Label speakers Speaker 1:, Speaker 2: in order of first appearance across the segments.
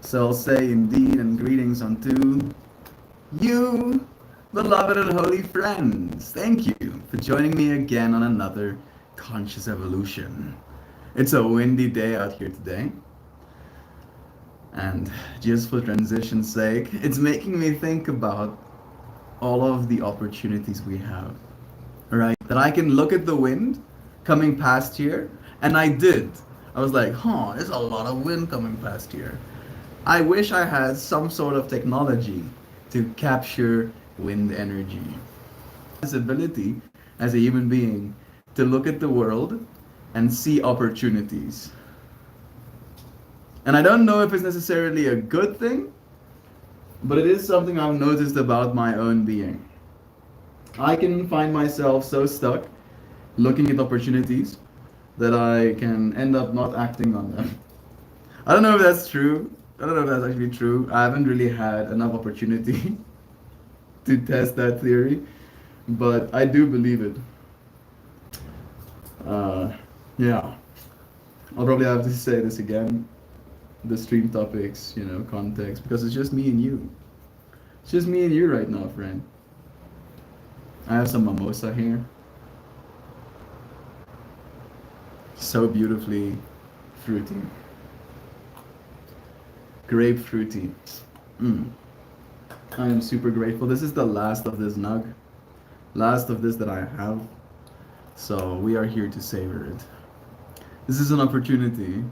Speaker 1: So I'll say indeed and greetings unto you, beloved and holy friends. Thank you for joining me again on another Conscious Evolution. It's a windy day out here today. And just for transition's sake, it's making me think about all of the opportunities we have. Right? That I can look at the wind coming past here, and I did. I was like, there's a lot of wind coming past here. I wish I had some sort of technology to capture wind energy. This ability as a human being to look at the world and see opportunities. And I don't know if it's necessarily a good thing, but it is something I've noticed about my own being. I can find myself so stuck looking at opportunities that I can end up not acting on them. I don't know if that's true. I don't know if that's actually true. I haven't really had enough opportunity to test that theory, but I do believe it. Yeah. I'll probably have to say this again. The stream topics, context, because it's just me and you. It's just me and you right now, friend. I have some mimosa here. So beautifully fruity. Grapefruity. I am super grateful. This is the last of this nug. Last of this that I have. So we are here to savor it. This is an opportunity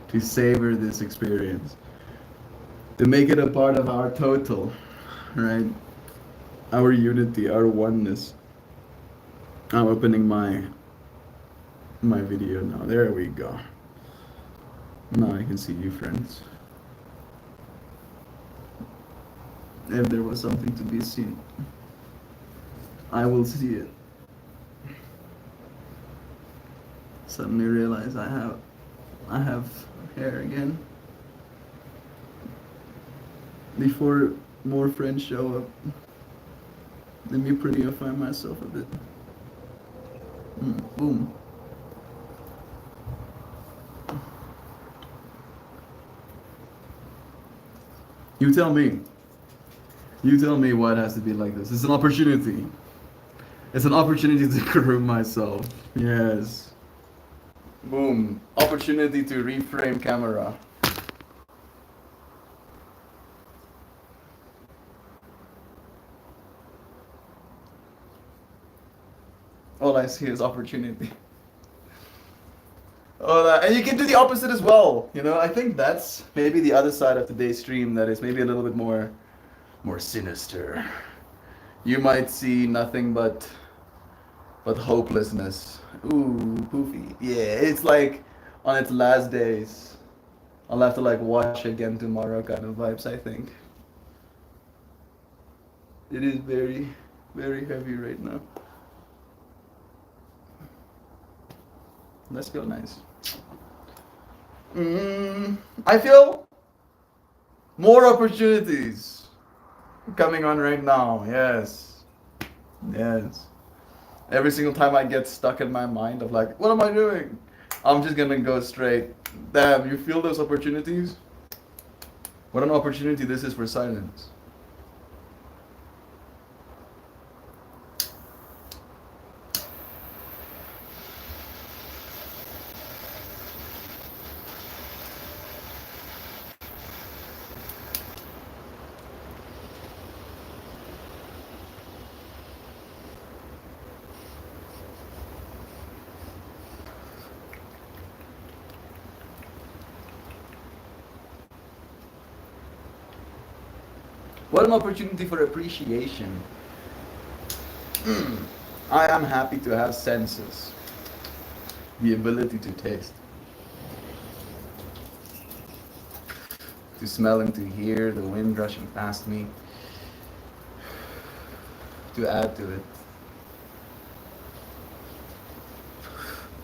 Speaker 1: to savor this experience. To make it a part of our total, right? Our unity, our oneness. I'm opening my video now. There we go. Now I can see you, friends. If there was something to be seen, I will see it. Suddenly realize I have hair again. Before more friends show up, let me prettyify myself a bit. Boom. You tell me. You tell me why it has to be like this. It's an opportunity. It's an opportunity to groom myself. Yes. Boom. Opportunity to reframe camera. All I see is opportunity. And you can do the opposite as well. I think that's maybe the other side of today's stream that is maybe a little bit more sinister. You might see nothing but hopelessness. Ooh, poofy. Yeah, it's like on its last days. I'll have to watch again tomorrow kind of vibes, I think. It is very, very heavy right now. Let's go nice. I feel more opportunities coming on right now. Yes. Every single time I get stuck in my mind of what am I doing? I'm just gonna go straight. Damn, you feel those opportunities? What an opportunity this is for silence. What an opportunity for appreciation. I am happy to have senses. The ability to taste. To smell and to hear the wind rushing past me. To add to it.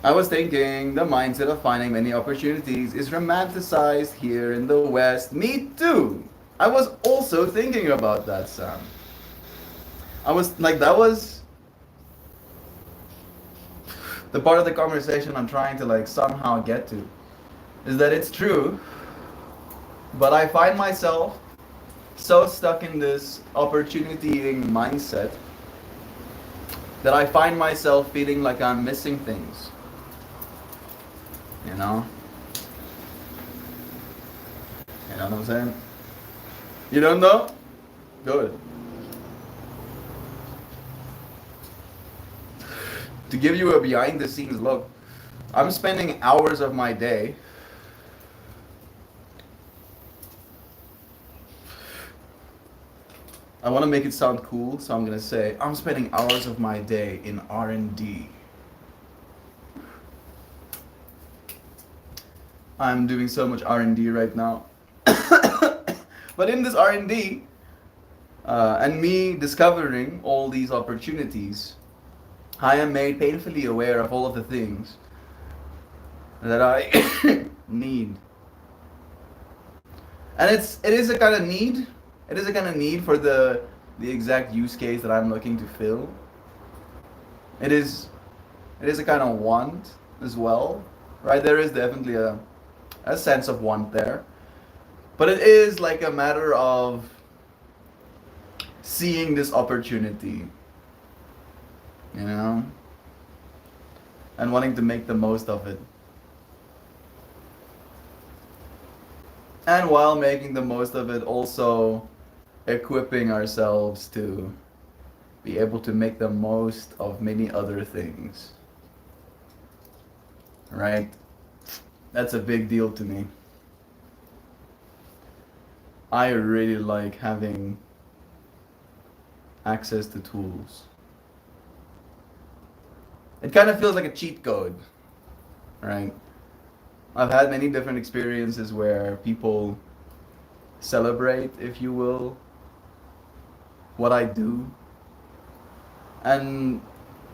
Speaker 1: I was thinking the mindset of finding many opportunities is romanticized here in the West. Me too! I was also thinking about that, Sam. I was that was the part of the conversation I'm trying to somehow get to. Is that it's true But I find myself so stuck in this opportunitying mindset that I find myself feeling like I'm missing things. You know? You know what I'm saying? You don't know? Good. To give you a behind the scenes look, I'm spending hours of my day I want to make it sound cool, so I'm going to say I'm spending hours of my day in R&D. I'm doing so much R&D right now. But in this R&D, and me discovering all these opportunities, I am made painfully aware of all of the things that I need. And it is a kind of need. It is a kind of need for the exact use case that I'm looking to fill. It is a kind of want as well, right? There is definitely a sense of want there. But it is like a matter of seeing this opportunity, you know, and wanting to make the most of it. And while making the most of it, also equipping ourselves to be able to make the most of many other things. Right? That's a big deal to me. I really like having access to tools. It kind of feels like a cheat code, right? I've had many different experiences where people celebrate, if you will, what I do. And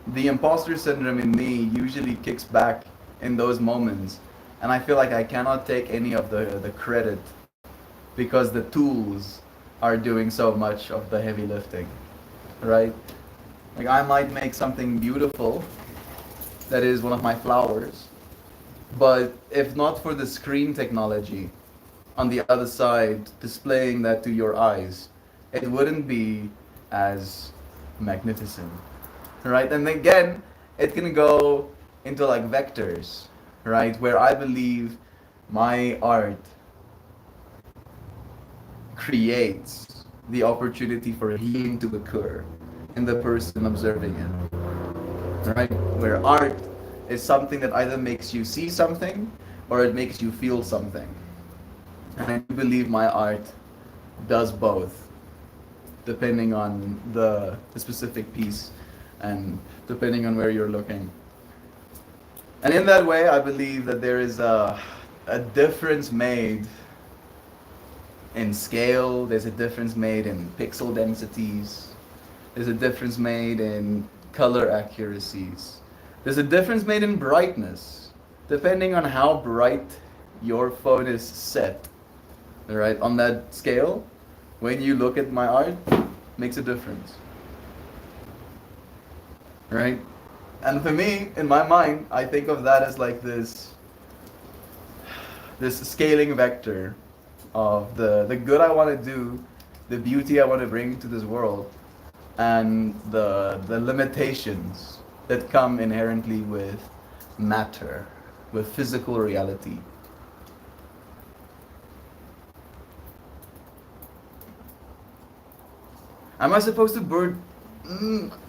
Speaker 1: the imposter syndrome in me usually kicks back in those moments. And I feel like I cannot take any of the credit because the tools are doing so much of the heavy lifting, right? Like I might make something beautiful that is one of my flowers, but if not for the screen technology on the other side displaying that to your eyes, it wouldn't be as magnificent, right? And again, it can go into like vectors, right? Where I believe my art creates the opportunity for healing to occur in the person observing it, right? Where art is something that either makes you see something or it makes you feel something. And I do believe my art does both, depending on the specific piece and depending on where you're looking. And in that way, I believe that there is a difference made in scale, there's a difference made in pixel densities, there's a difference made in color accuracies, there's a difference made in brightness, depending on how bright your phone is set. Right, on that scale, when you look at my art, makes a difference. Right? And for me, in my mind, I think of that as like this scaling vector of the good I want to do, the beauty I want to bring to this world, and the limitations that come inherently with matter, with physical reality. Am I supposed to build?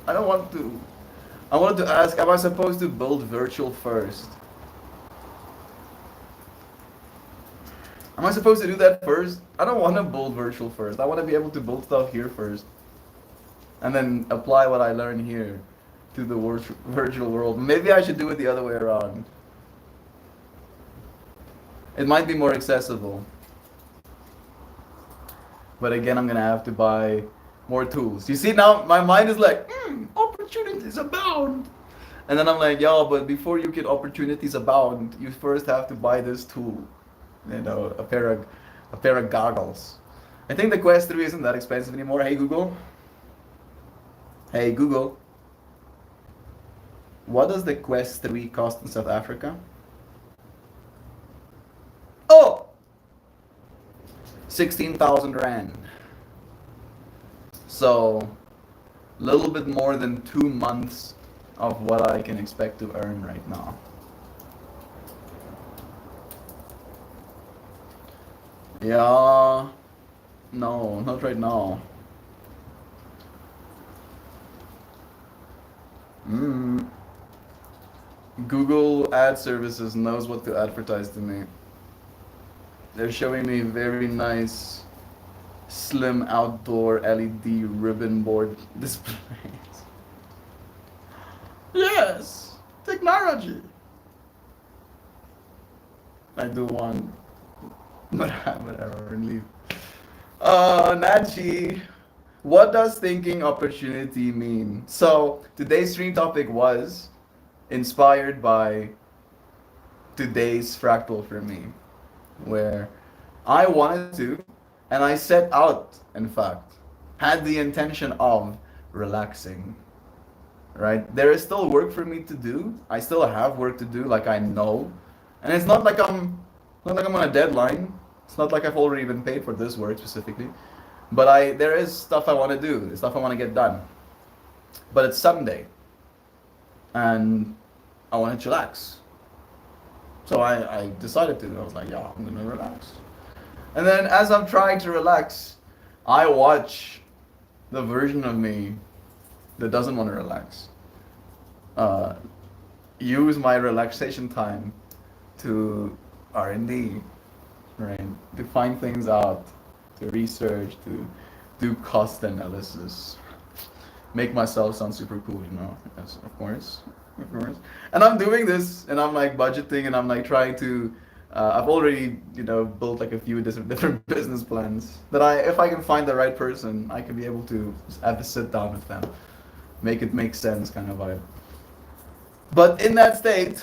Speaker 1: I don't want to. I wanted to ask, am I supposed to build virtual first? Am I supposed to do that first? I don't want to build virtual first. I want to be able to build stuff here first. And then apply what I learn here to the virtual world. Maybe I should do it the other way around. It might be more accessible. But again, I'm going to have to buy more tools. You see, now my mind is like, opportunities abound. And then I'm like, yo, but before you get opportunities abound, you first have to buy this tool. You know, a pair of goggles. I think the Quest 3 isn't that expensive anymore. Hey Google. Hey Google. What does the Quest 3 cost in South Africa? Oh! 16,000 Rand. So, a little bit more than 2 months of what I can expect to earn right now. Yeah, no, not right now. Mm. Google Ad Services knows what to advertise to me. They're showing me very nice, slim outdoor LED ribbon board displays. Yes, technology. I do one, but whatever, leave. Nachi, what does thinking opportunity mean? So today's stream topic was inspired by today's fractal for me, where I wanted to, and I set out, in fact, had the intention of relaxing, right? There is still work for me to do. I still have work to do, like I know. And it's not like I'm on a deadline. It's not like I've already been paid for this work specifically. But there is stuff I want to do, stuff I want to get done. But it's Sunday. And I wanted to relax. So I decided to. I was like, yeah, I'm gonna relax. And then as I'm trying to relax, I watch the version of me that doesn't want to relax. Use my relaxation time to R&D, right? To find things out, to research, to do cost analysis, make myself sound super cool, you know? Yes, of course. And I'm doing this, and I'm like budgeting, and I'm like trying to. I've already, built like a few different business plans that if I can find the right person, I can be able to have a sit down with them, make it make sense, kind of vibe. But in that state,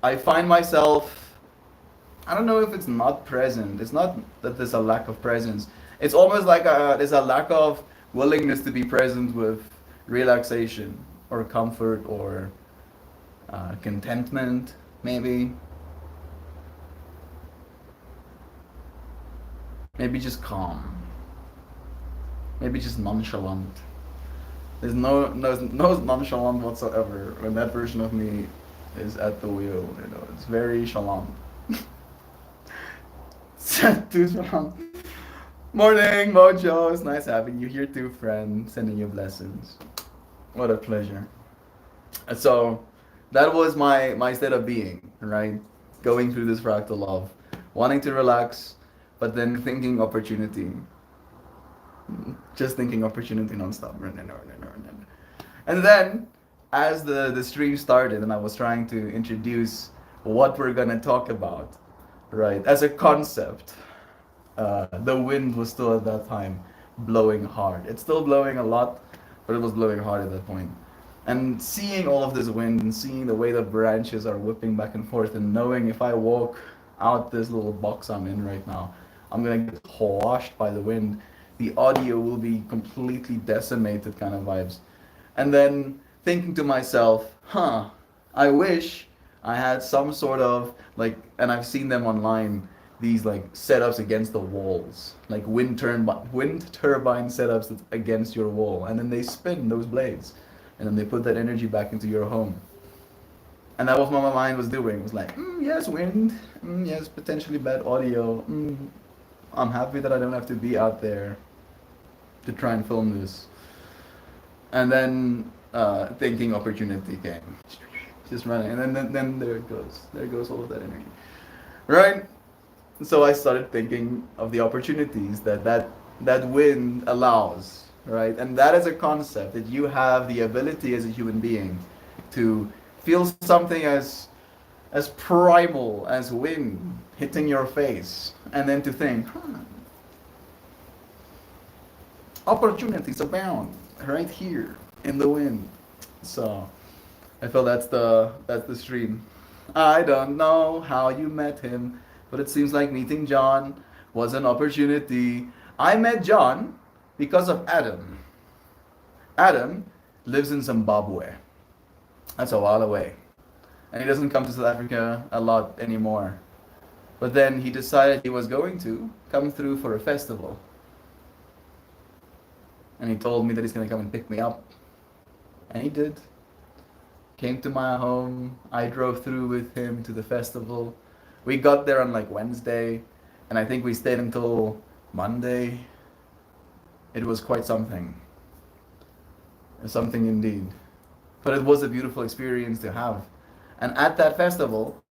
Speaker 1: I find myself. I don't know if it's not present. It's not that there's a lack of presence. It's almost like there's a lack of willingness to be present with relaxation or comfort or contentment, maybe. Maybe just calm. Maybe just nonchalant. There's no nonchalant whatsoever when that version of me is at the wheel. It's very chalant. Too chalant. Morning, Mojo. It's nice having you here too, friend. Sending you blessings. What a pleasure. So that was my state of being, right? Going through this fractal of wanting to relax, but then thinking opportunity. Just thinking opportunity nonstop. And then, as the stream started and I was trying to introduce what we're gonna talk about, right? As a concept, the wind was still at that time blowing hard. It's still blowing a lot, but it was blowing hard at that point. And seeing all of this wind and seeing the way the branches are whipping back and forth and knowing if I walk out this little box I'm in right now, I'm gonna get washed by the wind. The audio will be completely decimated, kind of vibes. And then thinking to myself, I wish I had some sort of and I've seen them online, these setups against the walls, like wind turbine setups that's against your wall, and then they spin those blades, and then they put that energy back into your home. And that was what my mind was doing. It was like, yes, wind, yes, potentially bad audio. I'm happy that I don't have to be out there to try and film this. And then thinking opportunity came. Just running. And then there it goes. There goes all of that energy. Right? So I started thinking of the opportunities that wind allows. Right? And that is a concept that you have the ability as a human being to feel something as primal as wind hitting your face, and then to think, opportunities abound right here in the wind. So I feel that's the stream. I don't know how you met him, but it seems like meeting John was an opportunity. I met John because of Adam. Adam lives in Zimbabwe. That's a while away. And he doesn't come to South Africa a lot anymore. But then he decided he was going to come through for a festival. And he told me that he's going to come and pick me up. And he did. Came to my home. I drove through with him to the festival. We got there on like Wednesday. And I think we stayed until Monday. It was quite something. Something indeed. But it was a beautiful experience to have. And at that festival,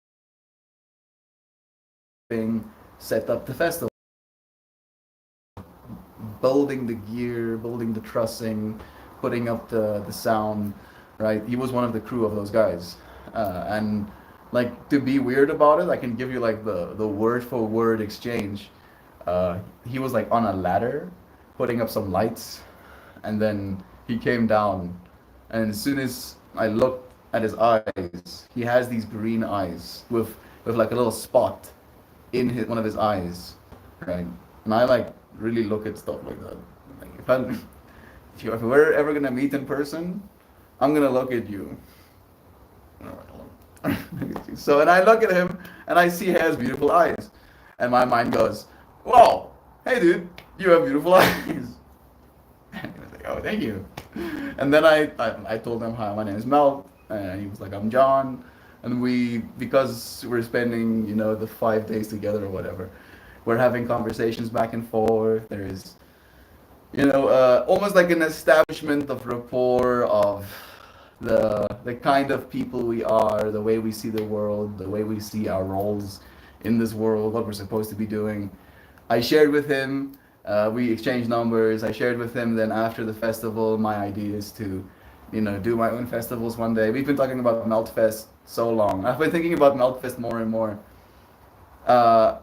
Speaker 1: set up the festival, building the gear, building the trussing, putting up the sound, right? He was one of the crew of those guys. And like, to be weird about it, I can give you like the word for word exchange. He was like on a ladder, putting up some lights, and then he came down. And as soon as I looked at his eyes, he has these green eyes with like a little spot in one of his eyes, right? And I like really look at stuff like that. Like if we're ever gonna meet in person, I'm gonna look at you. So, and I look at him and I see he has beautiful eyes, and my mind goes, "Whoa, hey dude, you have beautiful eyes." And he was like, "Oh, thank you." And then I told him, "Hi, my name is Mel," and he was like, "I'm John." And because we're spending, the 5 days together or whatever, we're having conversations back and forth. There is, almost like an establishment of rapport of the kind of people we are, the way we see the world, the way we see our roles in this world, what we're supposed to be doing. I shared with him, we exchanged numbers. I shared with him then after the festival my ideas to, do my own festivals one day. We've been talking about Meltfest so long. I've been thinking about Meltfest more and more.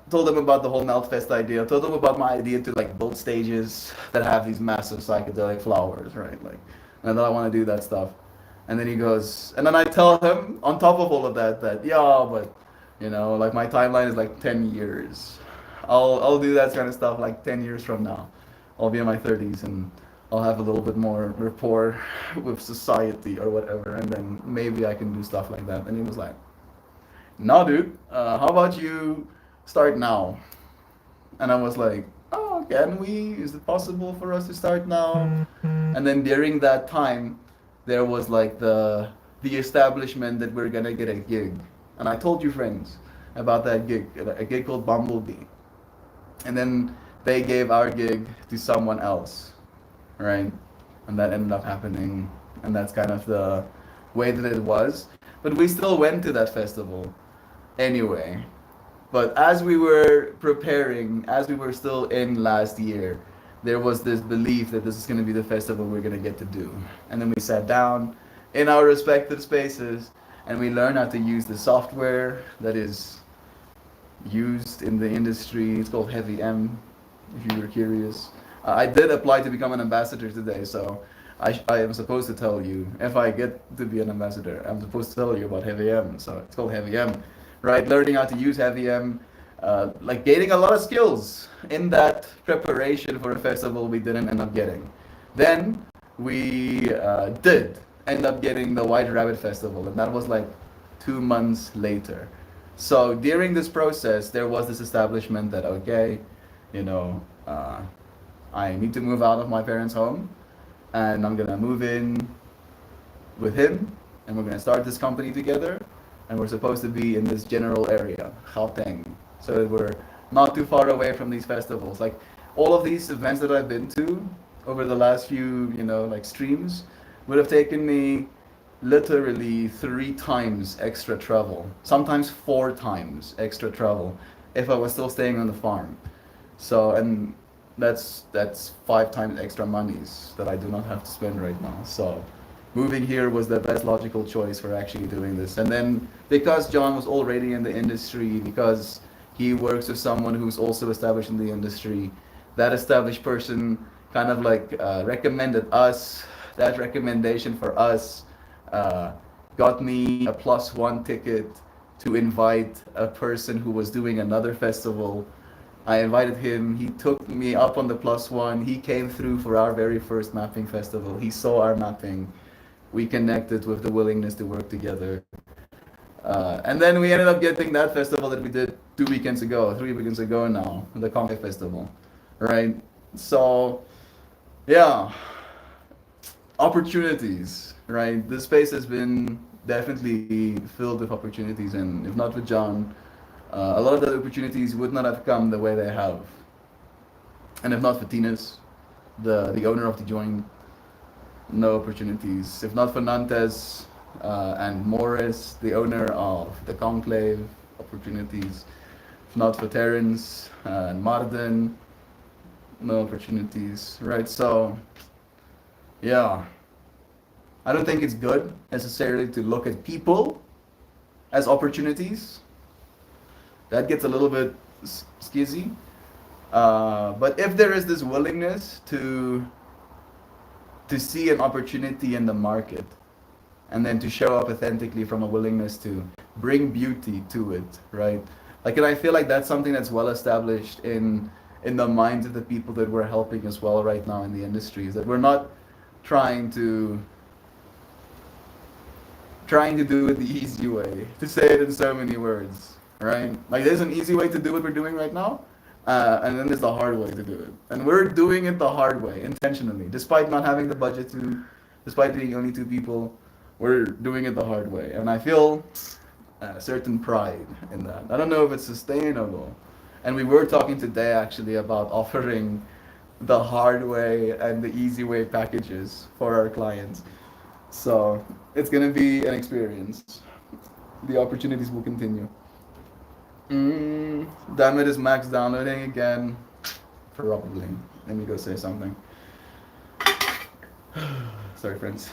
Speaker 1: Told them about the whole Meltfest idea. Told them about my idea to like build stages that have these massive psychedelic flowers, right? Like, and that I want to do that stuff. And then he goes, and then I tell him on top of all of that yeah, but like my timeline is like 10 years. I'll do that kind of stuff like 10 years from now. I'll be in my 30s and I'll have a little bit more rapport with society or whatever, and then maybe I can do stuff like that. And he was like, "No, dude. How about you start now?" And I was like, "Oh, can we? Is it possible for us to start now?" And then during that time, there was like the establishment that we're gonna get a gig, and I told you friends about that gig, a gig called Bumblebee, and then they gave our gig to someone else, right? And that ended up happening, and that's kind of the way that it was. But we still went to that festival anyway. But as we were preparing, as we were still in last year, there was this belief that this is going to be the festival we're going to get to do. And then we sat down in our respective spaces and we learned how to use the software that is used in the industry. It's called Heavy M, if you were curious. I did apply to become an ambassador today, so I am supposed to tell you, if I get to be an ambassador, I'm supposed to tell you about Heavy M. So it's called Heavy M, right? Learning how to use Heavy M, like gaining a lot of skills in that preparation for a festival we didn't end up getting. Then we did end up getting the White Rabbit Festival, and that was like 2 months later. So during this process, there was this establishment that, okay, you know, I need to move out of my parents' home, and I'm gonna move in with him, and we're gonna start this company together, and we're supposed to be in this general area, Gauteng, so that we're not too far away from these festivals. Like all of these events that I've been to over the last few, like streams, would have taken me literally 3 times extra travel, sometimes 4 times extra travel, if I was still staying on the farm. So, and that's 5 times extra monies that I do not have to spend right now. So moving here was the best logical choice for actually doing this. And then because John was already in the industry, because he works with someone who's also established in the industry, that established person kind of like recommended us. That recommendation for us got me a +1 ticket to invite a person who was doing another festival. I invited him. He took me up on the +1. He came through for our very first mapping festival. He saw our mapping. We connected with the willingness to work together. And then we ended up getting that festival that we did 2 weekends ago, 3 weekends ago now, the Conga Festival, right? So, yeah, opportunities, right? This space has been definitely filled with opportunities, and if not with John, a lot of the opportunities would not have come the way they have. And if not for Tinas, the owner of the joint, no opportunities. If not for Nantes and Morris, the owner of the Conclave, opportunities. If not for Terence and Martin, no opportunities, right? So, yeah, I don't think it's good necessarily to look at people as opportunities. That gets a little bit skizzy. But if there is this willingness to see an opportunity in the market, and then to show up authentically from a willingness to bring beauty to it, right? Like, and I feel like that's something that's well established in the minds of the people that we're helping as well right now in the industry, is that we're not trying to do it the easy way, to say it in so many words, right? Like, there's an easy way to do what we're doing right now, and then there's the hard way to do it. And we're doing it the hard way, intentionally. Despite not having the budget to, despite being only 2 people, we're doing it the hard way. And I feel a certain pride in that. I don't know if it's sustainable. And we were talking today actually about offering the hard way and the easy way packages for our clients. So it's going to be an experience. The opportunities will continue. Damn it, is Max downloading again? Probably. Let me go say something. Sorry, friends.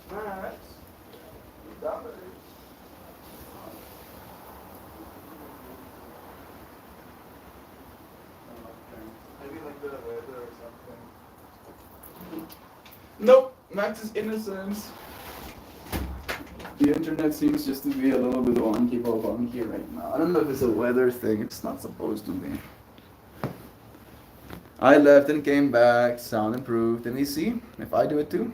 Speaker 1: Max, downloading. Maybe like the weather or something. Nope, Max is innocent. The internet seems just to be a little bit wonky right now. I don't know if it's a weather thing, it's not supposed to be. I left and came back, sound improved, and we see if I do it too.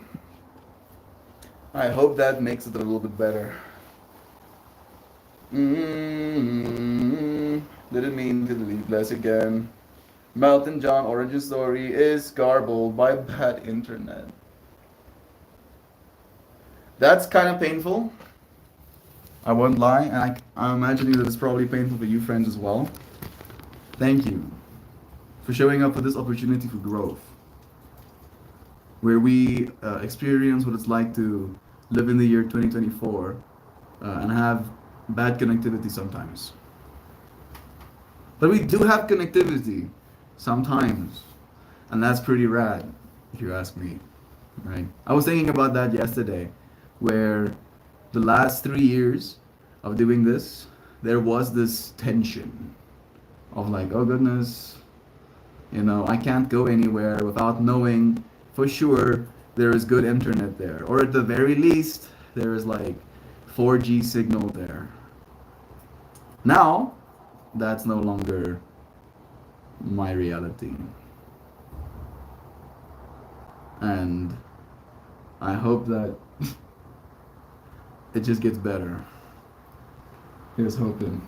Speaker 1: I hope that makes it a little bit better. Didn't mean to delete less again. Melton John origin story is garbled by bad internet. That's kind of painful. I won't lie, and I'm imagining that it's probably painful for you friends as well. Thank you for showing up for this opportunity for growth, where we experience what it's like to live in the year 2024 and have bad connectivity sometimes. But we do have connectivity sometimes, and that's pretty rad, if you ask me, right? I was thinking about that yesterday, where the last 3 years of doing this, there was this tension of like, oh goodness, I can't go anywhere without knowing for sure there is good internet there, or at the very least there is like 4G signal there. Now that's no longer my reality, and I hope that it just gets better. Here's hoping.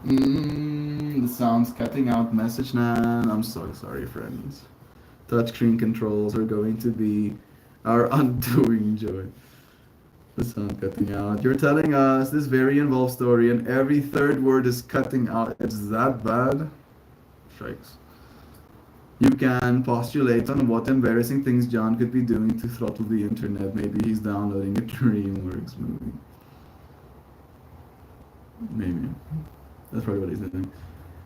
Speaker 1: The sound's cutting out. Message Nan. I'm so sorry, friends. Touchscreen controls are going to be our undoing joy. The sound cutting out. You're telling us this very involved story and every third word is cutting out. It's that bad? Strikes. You can postulate on what embarrassing things John could be doing to throttle the internet. Maybe he's downloading a DreamWorks movie. Maybe. That's probably what he's doing.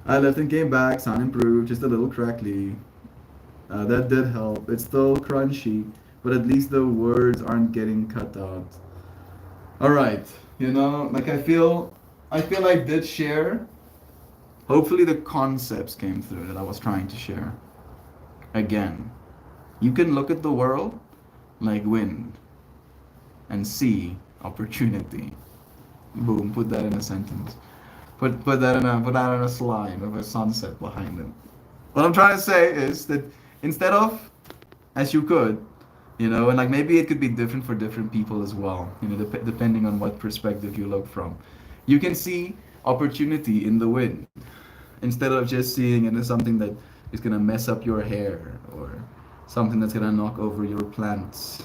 Speaker 1: I left and came back. Sound improved. Just a little crackly. That did help. It's still crunchy, but at least the words aren't getting cut out. Alright. Like I feel I did share. Hopefully the concepts came through that I was trying to share. Again, you can look at the world like wind and see opportunity. Boom, put that in a sentence. Put that in a slide of a sunset behind it. What I'm trying to say is that instead of, as you could, You know, and like maybe it could be different for different people as well, you know, depending on what perspective you look from. You can see opportunity in the wind instead of just seeing it as something that is gonna mess up your hair or something that's gonna knock over your plants,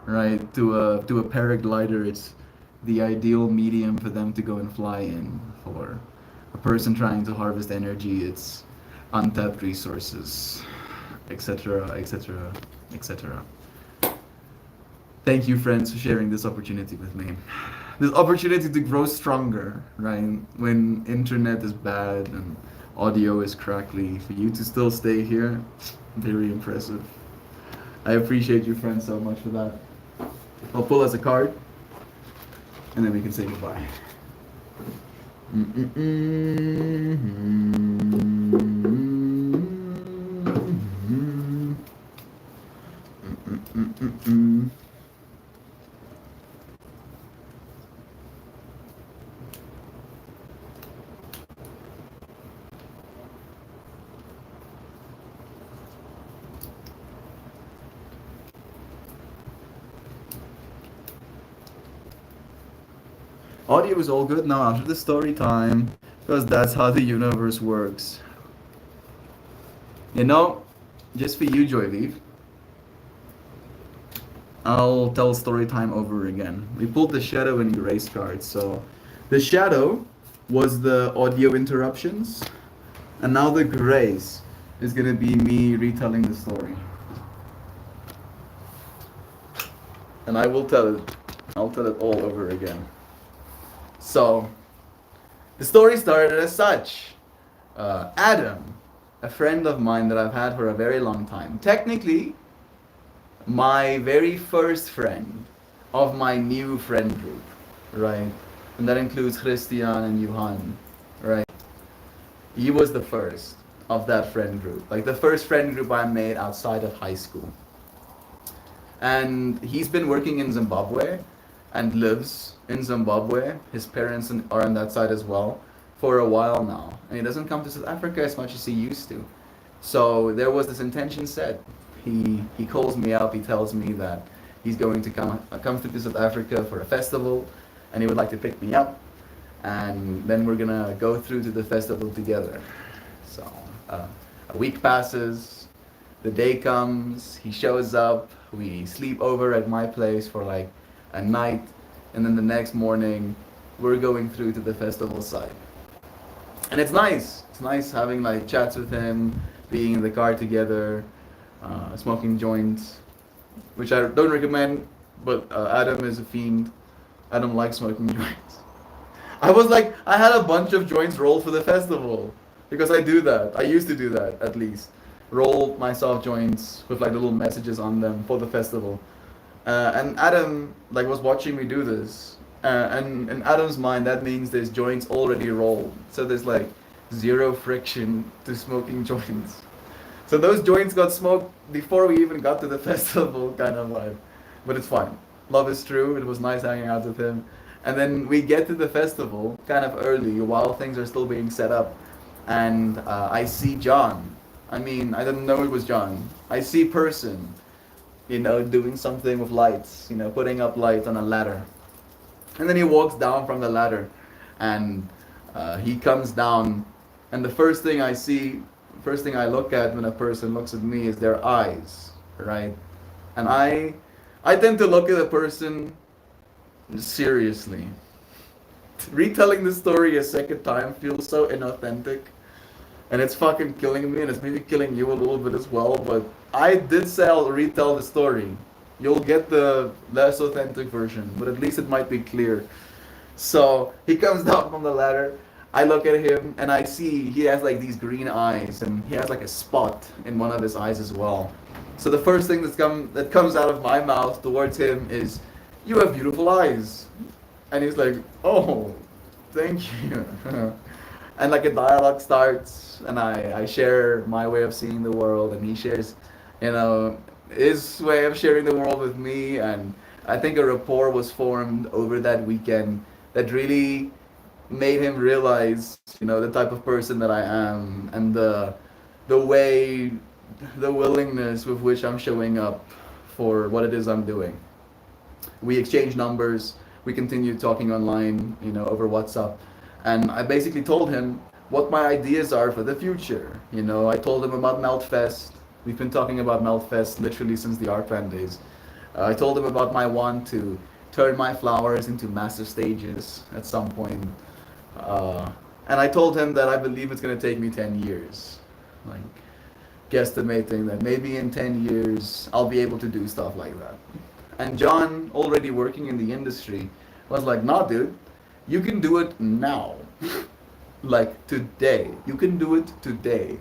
Speaker 1: right? To a paraglider, it's the ideal medium for them to go and fly in. For a person trying to harvest energy, it's untapped resources, etc., etc., etc. Thank you, friends, for sharing this opportunity with me. This opportunity to grow stronger, right? When internet is bad and audio is crackly, for you to still stay here, very impressive. I appreciate you, friends, so much for that. I'll pull us a card, and then we can say goodbye. Audio is all good now after the story time, because that's how the universe works. You know, just for you, Joyviv, I'll tell story time over again. We pulled the shadow and erase card, so the shadow was the audio interruptions, and now the grace is gonna be me retelling the story. And I will tell it. I'll tell it all over again. So, the story started as such. Adam, a friend of mine that I've had for a very long time, technically, my very first friend of my new friend group, right? And that includes Christian and Johan, right? He was the first of that friend group, like the first friend group I made outside of high school. And he's been working in Zimbabwe and lives in Zimbabwe. His parents are on that side as well for a while now. And he doesn't come to South Africa as much as he used to. So there was this intention set. He calls me up, he tells me that he's going to come to South Africa for a festival and he would like to pick me up. And then we're gonna go through to the festival together. So a week passes, the day comes, he shows up, we sleep over at my place for like a night, and then the next morning we're going through to the festival site. And it's nice. It's nice having like chats with him, being in the car together, smoking joints, which I don't recommend, but Adam is a fiend. Adam likes smoking joints. I had a bunch of joints rolled for the festival because I do that. I used to do that at least. Roll myself joints with like little messages on them for the festival. And Adam like was watching me do this. And in Adam's mind, that means there's joints already rolled. So there's like zero friction to smoking joints. So those joints got smoked before we even got to the festival, kind of vibe. But it's fine. Love is true. It was nice hanging out with him. And then we get to the festival kind of early while things are still being set up. And I see John. I mean, I didn't know it was John. I see person, you know, doing something with lights, you know, putting up lights on a ladder. And then he walks down from the ladder and he comes down. And the first thing I see, first thing I look at when a person looks at me is their eyes, right? And I tend to look at a person seriously. Retelling the story a second time feels so inauthentic. And it's fucking killing me, and it's maybe killing you a little bit as well. But I did say I'll retell the story. You'll get the less authentic version, but at least it might be clear. So he comes down from the ladder. I look at him, and I see he has like these green eyes, and he has like a spot in one of his eyes as well. So the first thing that comes out of my mouth towards him is, "You have beautiful eyes," and he's like, "Oh, thank you." And like a dialogue starts, and I share my way of seeing the world, and he shares, you know, his way of sharing the world with me. And I think a rapport was formed over that weekend that really made him realize, you know, the type of person that I am, and the way, the willingness with which I'm showing up for what it is I'm doing. We exchanged numbers. We continued talking online, over WhatsApp, and I basically told him what my ideas are for the future. I told him about Meltfest. We've been talking about Meltfest literally since the Art Band days. I told him about my want to turn my flowers into massive stages at some point. And I told him that I believe it's going to take me 10 years. Like, guesstimating that maybe in 10 years I'll be able to do stuff like that. And John, already working in the industry, was like, nah, dude, you can do it now. Like today. You can do it today.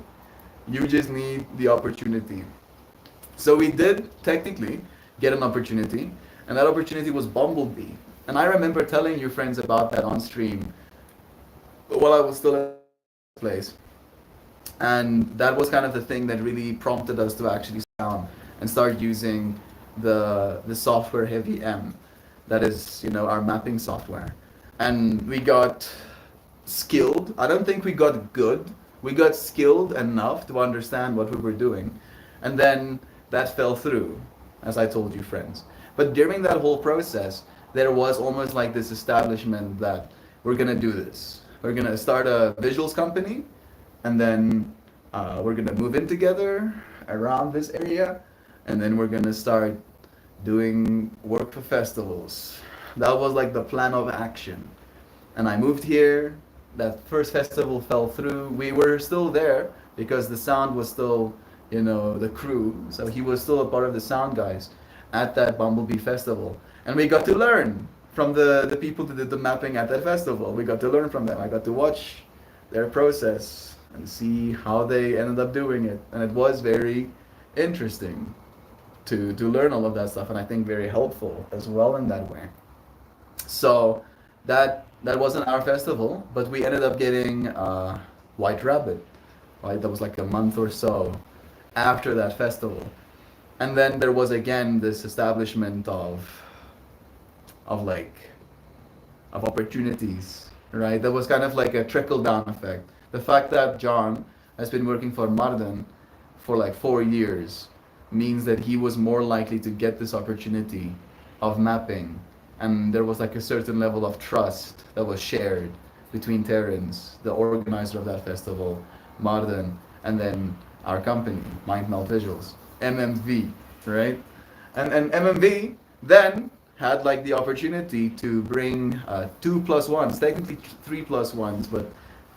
Speaker 1: You just need the opportunity. So we did technically get an opportunity, and that opportunity was Bumblebee. And I remember telling you friends about that on stream while I was still in the place. And that was kind of the thing that really prompted us to actually sit down and start using the software Heavy M, that is, our mapping software. And we got skilled. I don't think we got good. We got skilled enough to understand what we were doing. And then that fell through, as I told you, friends. But during that whole process, there was almost like this establishment that we're going to do this. We're going to start a visuals company, and then we're going to move in together around this area, and then we're going to start doing work for festivals. That was like the plan of action. And I moved here. That first festival fell through. We were still there because the sound was still, the crew. So he was still a part of the sound guys at that Bumblebee festival. And we got to learn from the people who did the mapping at that festival. We got to learn from them. I got to watch their process and see how they ended up doing it. And it was very interesting to learn all of that stuff, and I think very helpful as well in that way. So that wasn't our festival, but we ended up getting White Rabbit, right? That was like a month or so after that festival. And then there was again this establishment of opportunities, right? That was kind of like a trickle down effect. The fact that John has been working for Marden for like 4 years means that he was more likely to get this opportunity of mapping, and there was like a certain level of trust that was shared between Terrence, the organizer of that festival, Marden, and then our company, Mind Melt Visuals, MMV, right? And MMV then had like the opportunity to bring 2+1s, technically 3+1s, but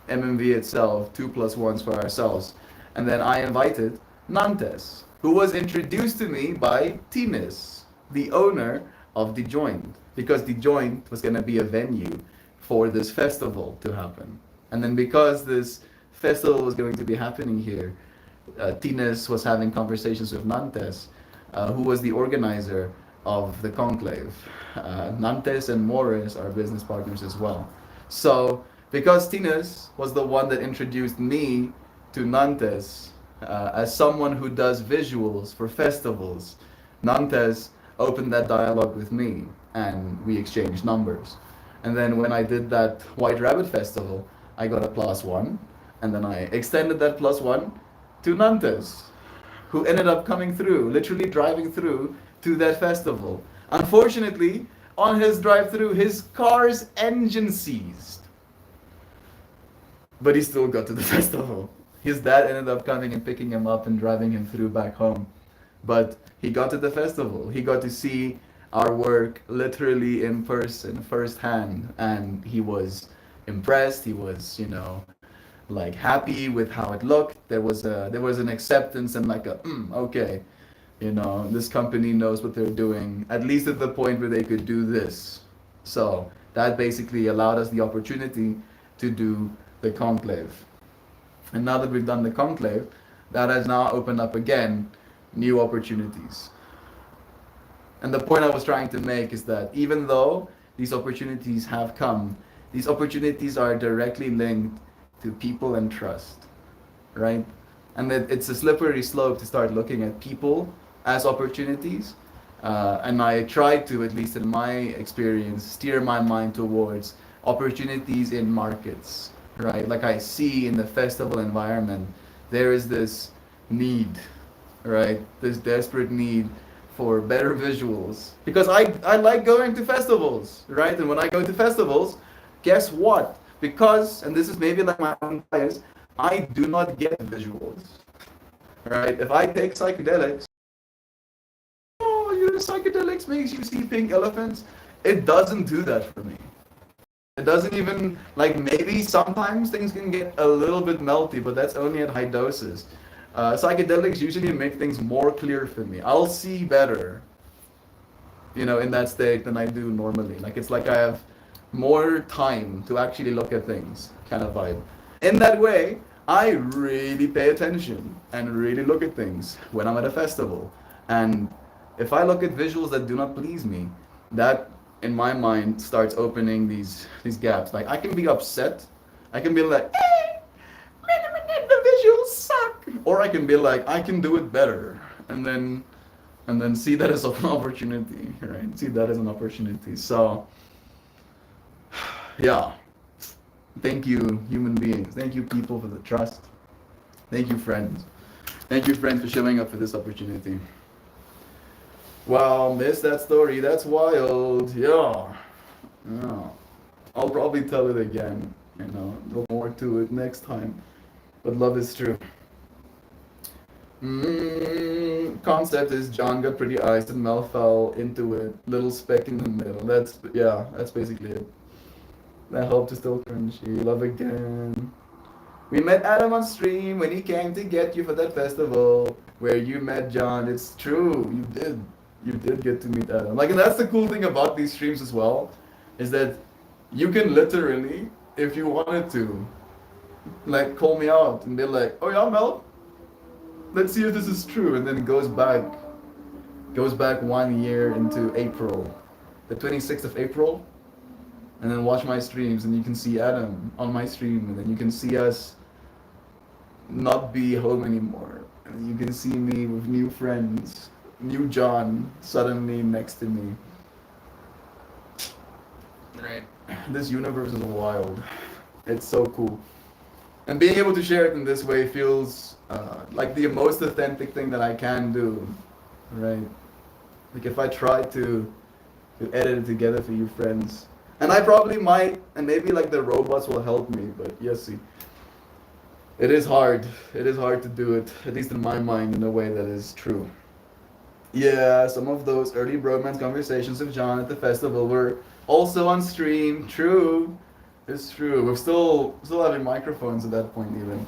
Speaker 1: MMV itself 2+1s for ourselves. And then I invited Nantes, who was introduced to me by Tinis, the owner of The Joint, because The Joint was going to be a venue for this festival to happen. And then because this festival was going to be happening here, Tinis was having conversations with Nantes, who was the organizer of the conclave. Nantes and Morris are business partners as well. So because Tinis was the one that introduced me to Nantes, as someone who does visuals for festivals, Nantes opened that dialogue with me, and we exchanged numbers. And then when I did that White Rabbit festival, I got a +1, and then I extended that +1 to Nantes, who ended up coming through, literally driving through to that festival. Unfortunately, on his drive through, his car's engine seized, but he still got to the festival. His dad ended up coming and picking him up and driving him through back home. But he got to the festival. He got to see our work literally in person, firsthand, and he was impressed. He was, like happy with how it looked. There was an acceptance and like okay, this company knows what they're doing, at least at the point where they could do this. So that basically allowed us the opportunity to do the conclave. And now that we've done the conclave, that has now opened up again new opportunities. And the point I was trying to make is that even though these opportunities have come, these opportunities are directly linked to people and trust, right? And that it's a slippery slope to start looking at people as opportunities. And I try to, at least in my experience, steer my mind towards opportunities in markets, right? Like I see in the festival environment, there is this need, right? This desperate need for better visuals because I like going to festivals, right? And when I go to festivals, guess what? Because, and this is maybe like my own bias, I do not get visuals, right? If I take psychedelics, oh, psychedelics makes you see pink elephants. It doesn't do that for me. It doesn't even, like, maybe sometimes things can get a little bit melty, but that's only at high doses. Psychedelics usually make things more clear for me. I'll see better, in that state than I do normally. Like, it's like I have more time to actually look at things, kind of vibe. In that way, I really pay attention and really look at things when I'm at a festival. And if I look at visuals that do not please me, that in my mind starts opening these gaps. Like I can be upset, I can be like, the visuals suck, or I can be like, I can do it better, and then see that as an opportunity, right? See that as an opportunity. So, yeah. Thank you, human beings. Thank you, people, for the trust. Thank you, friends. Thank you, friends, for showing up for this opportunity. Wow, missed that story. That's wild. Yeah. Yeah. I'll probably tell it again. A little more to it next time. But love is true. Concept is John got pretty iced and Mel fell into it. Little speck in the middle. That's basically it. That helped to still crunchy. Love again. We met Adam on stream when he came to get you for that festival where you met John. It's true. You did. You did get to meet Adam. Like, and that's the cool thing about these streams as well, is that you can literally, if you wanted to, like, call me out and be like, oh yeah, Mel, let's see if this is true. And then it goes back 1 year into April, the 26th of April. And then watch my streams and you can see Adam on my stream, and then you can see us not be home anymore. And you can see me with new friends, new John suddenly next to me. Right. This universe is wild. It's so cool. And being able to share it in this way feels like the most authentic thing that I can do. Right. Like if I try to edit it together for you friends. And I probably might, and maybe like the robots will help me, but yes, see. It is hard. It is hard to do it, at least in my mind, in a way that is true. Yeah, some of those early bromance conversations with John at the festival were also on stream. True. It's true. We're still having microphones at that point even.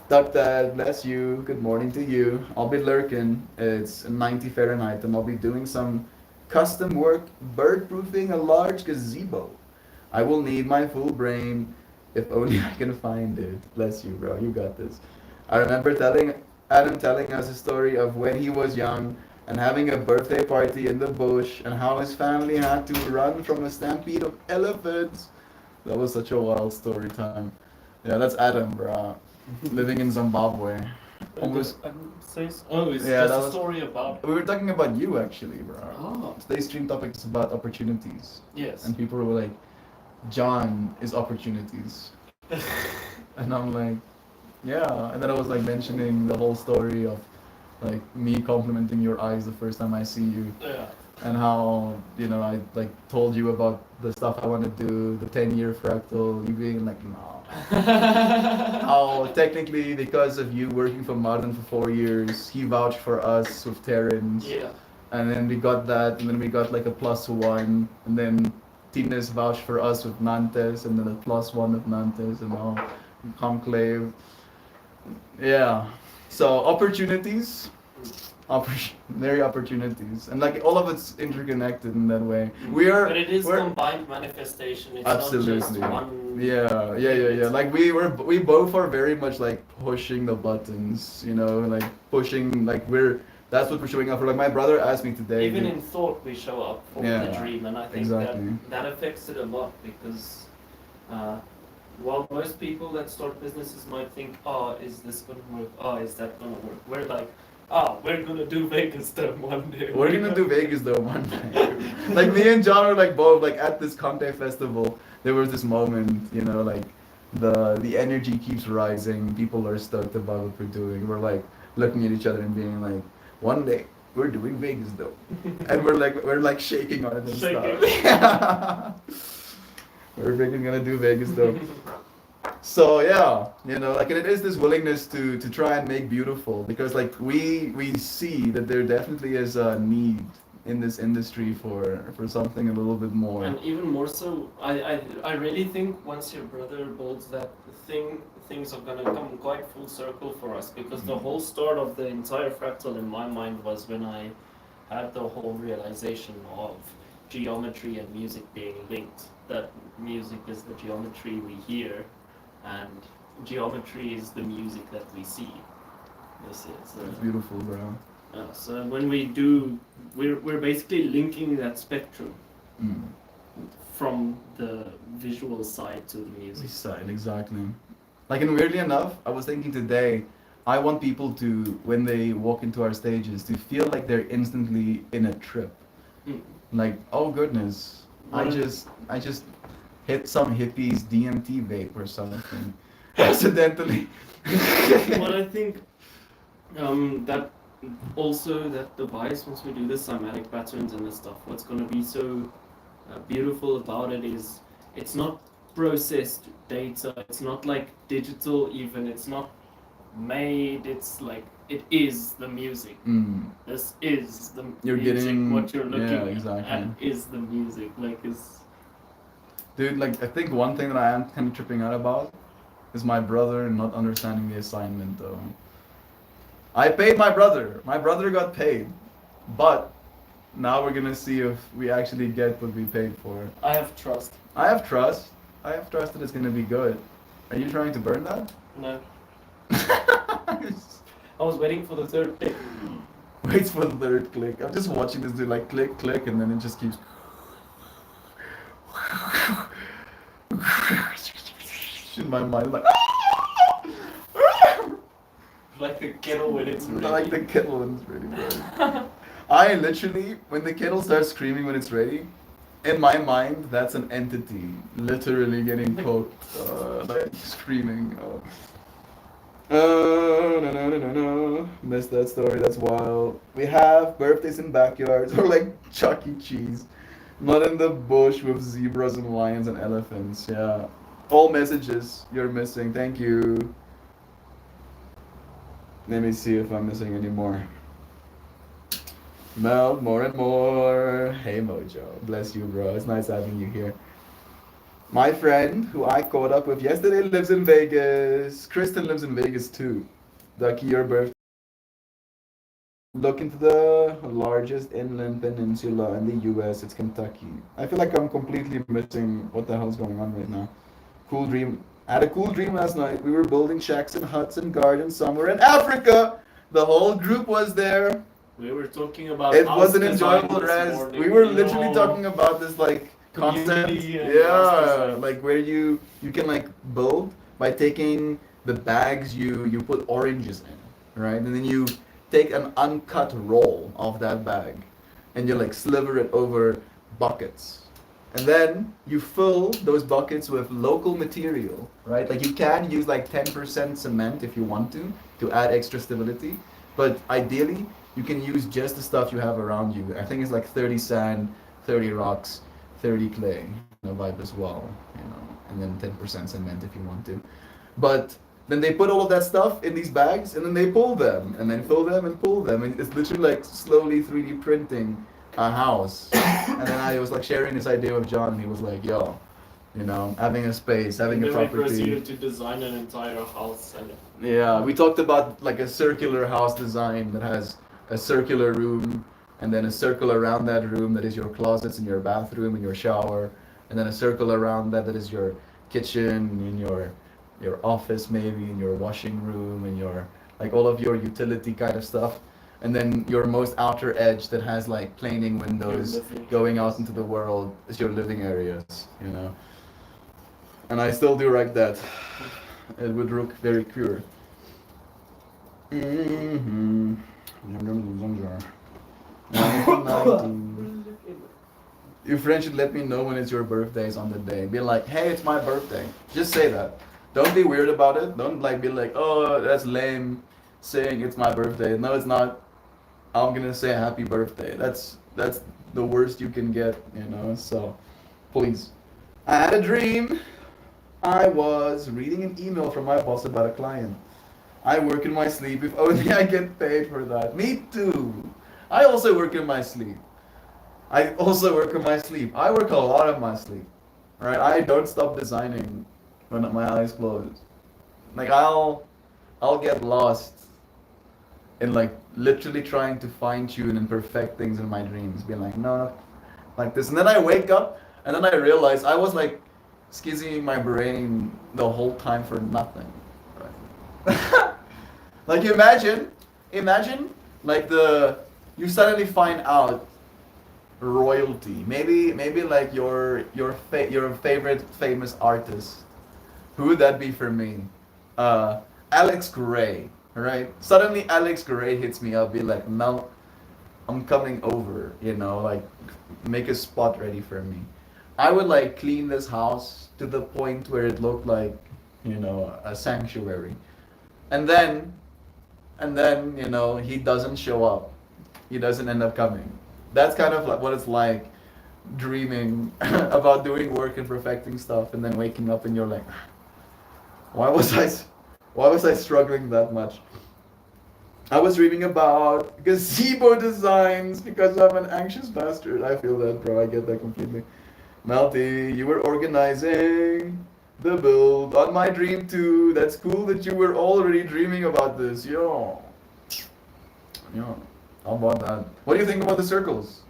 Speaker 1: Duck Dad, bless you. Good morning to you. I'll be lurking. It's 90 Fahrenheit and I'll be doing some custom work bird proofing a large gazebo. I will need my full brain if only I can find it. Bless you, bro. You got this. I remember Adam telling us a story of when he was young and having a birthday party in the bush and how his family had to run from a stampede of elephants. That was such a wild story time. Yeah, that's Adam, bro. Living in Zimbabwe. Almost.
Speaker 2: It's
Speaker 1: Yeah,
Speaker 2: just
Speaker 1: that
Speaker 2: a
Speaker 1: was-
Speaker 2: story about.
Speaker 1: We were talking about you actually, bro.
Speaker 2: Oh,
Speaker 1: Today's stream topic is about opportunities.
Speaker 2: yes.
Speaker 1: And people were like, John is opportunities. And I'm like, yeah. And then I was like mentioning the whole story of like me complimenting your eyes the first time I see you.
Speaker 2: Yeah.
Speaker 1: And how, I like told you about the stuff I want to do, the 10-year fractal, you being like, no. How technically, because of you working for Martin for 4 years, he vouched for us with Terrence.
Speaker 2: Yeah.
Speaker 1: And then we got that, and then we got like a +1, and then Tines vouched for us with Nantes, and then a +1 of Nantes, and all Conclave. Yeah. So opportunities, very opportunities, and like all of it's interconnected in that way.
Speaker 2: But it is combined manifestation. It's
Speaker 1: Absolutely.
Speaker 2: not just one.
Speaker 1: Yeah. Like we both are very much like pushing the buttons, like pushing, like that's what we're showing up for. Like my brother asked me today.
Speaker 2: Even in thought, we show up for
Speaker 1: Yeah,
Speaker 2: the dream, and I think
Speaker 1: exactly.
Speaker 2: that affects it a lot because while most people that start businesses might think, oh, is this gonna work? Oh, is that gonna work? We're like, oh, we're gonna do Vegas though one day.
Speaker 1: We're gonna do Vegas though one day. Like me and John were like both like at this Conte festival. There was this moment, like the energy keeps rising. People are stoked about what we're doing. We're like looking at each other and being like, one day we're doing Vegas though, and we're like shaking on it and
Speaker 2: Shaking.
Speaker 1: stuff. We're freaking gonna do Vegas though. So yeah, you know, like it is this willingness to try and make beautiful, because like we see that there definitely is a need in this industry for something a little bit more.
Speaker 2: And even more so, I really think once your brother builds that things are gonna come quite full circle for us, because the whole start of the entire fractal in my mind was when I had the whole realization of geometry and music being linked. That music is the geometry we hear, and geometry is the music that we see. This is
Speaker 1: It's beautiful, bro.
Speaker 2: so when we do, we're basically linking that spectrum
Speaker 1: Mm.
Speaker 2: from the visual side to the music
Speaker 1: East side, exactly. Like, and weirdly enough, I was thinking today, I want people to, when they walk into our stages, to feel like they're instantly in a trip.
Speaker 2: Mm.
Speaker 1: Like, oh goodness, I just hit some hippies DMT vape or something accidentally.
Speaker 2: But I think that also that device, once we do the cymatic patterns and the stuff, what's going to be so beautiful about it is it's not processed data, it's not like digital even, it's not made, it's like it is the music.
Speaker 1: Mm.
Speaker 2: This is the
Speaker 1: You're
Speaker 2: music,
Speaker 1: getting-
Speaker 2: what you're looking
Speaker 1: yeah,
Speaker 2: at,
Speaker 1: exactly.
Speaker 2: and is the music, like is
Speaker 1: Dude, like, I think one thing that I am kind of tripping out about is my brother not understanding the assignment, though. I paid my brother. My brother got paid. But now we're gonna see if we actually get what we paid for.
Speaker 2: I have trust.
Speaker 1: I have trust. I have trust that it's gonna be good. Are you trying to burn that?
Speaker 2: No. I was waiting for the third pick.
Speaker 1: Waits for the third click. I'm just watching this dude like click, click, and then it just keeps. In my mind, like.
Speaker 2: Like the kettle when it's ready.
Speaker 1: Like the kettle when it's ready. Bro. I literally, when the kettle starts screaming when it's ready, in my mind, that's an entity literally getting poked, like screaming. No. Missed that story. That's wild. We have birthdays in backyards or like Chuck E. Cheese, not in the bush with zebras and lions and elephants. Yeah, all messages you're missing. Thank you. Let me see if I'm missing any more. Melt more and more. Hey Mojo, bless you, bro. It's nice having you here. My friend, who I caught up with yesterday, lives in Vegas. Kristen lives in Vegas too. Ducky, your birthday. Look into the largest inland peninsula in the U.S. It's Kentucky. I feel like I'm completely missing what the hell's going on right now. Cool dream. I had a cool dream last night. We were building shacks and huts and gardens somewhere in Africa. The whole group was there.
Speaker 2: We were talking about
Speaker 1: It
Speaker 2: house
Speaker 1: was an
Speaker 2: design
Speaker 1: enjoyable
Speaker 2: this
Speaker 1: rest.
Speaker 2: morning,
Speaker 1: We were
Speaker 2: you
Speaker 1: literally
Speaker 2: know.
Speaker 1: talking about this like concept.
Speaker 2: Community and house
Speaker 1: Yeah,
Speaker 2: design.
Speaker 1: like where you can like build by taking the bags you put oranges in, right? And then you take an uncut roll of that bag and you like sliver it over buckets. And then you fill those buckets with local material, right? Like you can use like 10% cement if you want to add extra stability. But ideally, you can use just the stuff you have around you. I think it's like 30 sand, 30 rocks, 30 clay, vibe as well, and then 10% cement if you want to. But then they put all of that stuff in these bags and then they pull them and then fill them and pull them. And it's literally like slowly 3D printing a house. And then I was like sharing this idea with John and he was like, yo, having a space, having
Speaker 2: And
Speaker 1: a
Speaker 2: then we
Speaker 1: property.
Speaker 2: proceeded to design an entire house and
Speaker 1: Yeah, we talked about like a circular house design that has a circular room and then a circle around that room that is your closets and your bathroom and your shower, and then a circle around that is your kitchen and your office maybe and your washing room and your like all of your utility kind of stuff. And then your most outer edge that has like planing windows
Speaker 2: living
Speaker 1: going out into the world is your living areas, And I still do like that. It would look very pure. Mm-hmm. Your friend should let me know when it's your birthdays on the day. Be like, hey, it's my birthday. Just say that. Don't be weird about it. Don't like be like, oh, that's lame saying it's my birthday. No, it's not. I'm gonna say happy birthday. That's the worst you can get, you know. So please. I had a dream. I was reading an email from my boss about a client. I work in my sleep. If only I get paid for that. Me too. I also work in my sleep. I also work in my sleep. I work a lot in my sleep. Right? I don't stop designing when my eyes close. Like I'll get lost in like literally trying to fine tune and perfect things in my dreams. Being like, no, no, like this. And then I wake up and then I realize I was like skizzying my brain the whole time for nothing. Right? Like imagine like you suddenly find out royalty. Maybe like your favorite famous artist. Who would that be for me? Alex Gray, right? Suddenly Alex Gray hits me up, be like, no, I'm coming over, you know, like make a spot ready for me. I would like clean this house to the point where it looked like, you know, a sanctuary. And then you know, he doesn't show up. He doesn't end up coming. That's kind of like what it's like dreaming about doing work and perfecting stuff and then waking up and you're like, why was I why was I struggling that much? I was dreaming about gazebo designs because I'm an anxious bastard. I feel that, bro. I get that completely. Melty, you were organizing the build on my dream too. That's cool that you were already dreaming about this. Yo. Yo. How about that? What do you think about the circles?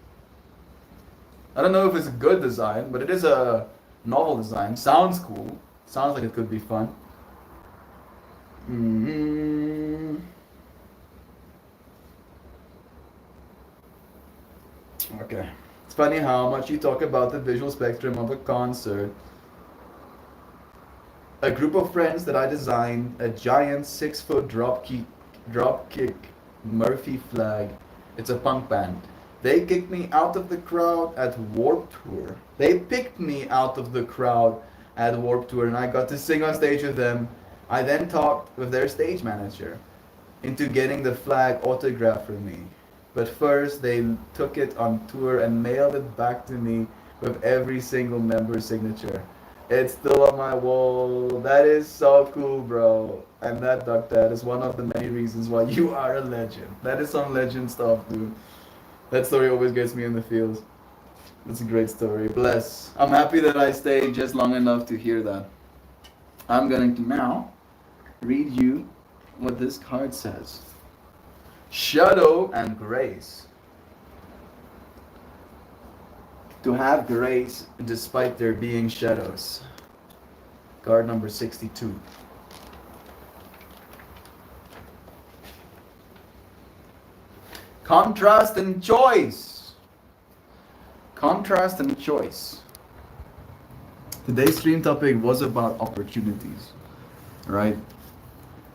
Speaker 1: I don't know if it's a good design, but it is a novel design. Sounds cool. Sounds like it could be fun. Mm-hmm. Okay. It's funny how much you talk about the visual spectrum of a concert. A group of friends that I designed a giant 6-foot drop kick Murphy flag. It's a punk band. They kicked me out of the crowd at Warped Tour. They picked me out of the crowd at Warped Tour and I got to sing on stage with them. I then talked with their stage manager into getting the flag autographed for me. But first, they took it on tour and mailed it back to me with every single member's signature. It's still on my wall. That is so cool, bro. And that, Duck Dad, is one of the many reasons why you are a legend. That is some legend stuff, dude. That story always gets me in the feels. That's a great story. Bless. I'm happy that I stayed just long enough to hear that. I'm going to now read you what this card says. Shadow and grace. To have grace despite there being shadows. Card number 62. Contrast and choice. Contrast and choice. Today's stream topic was about opportunities, right?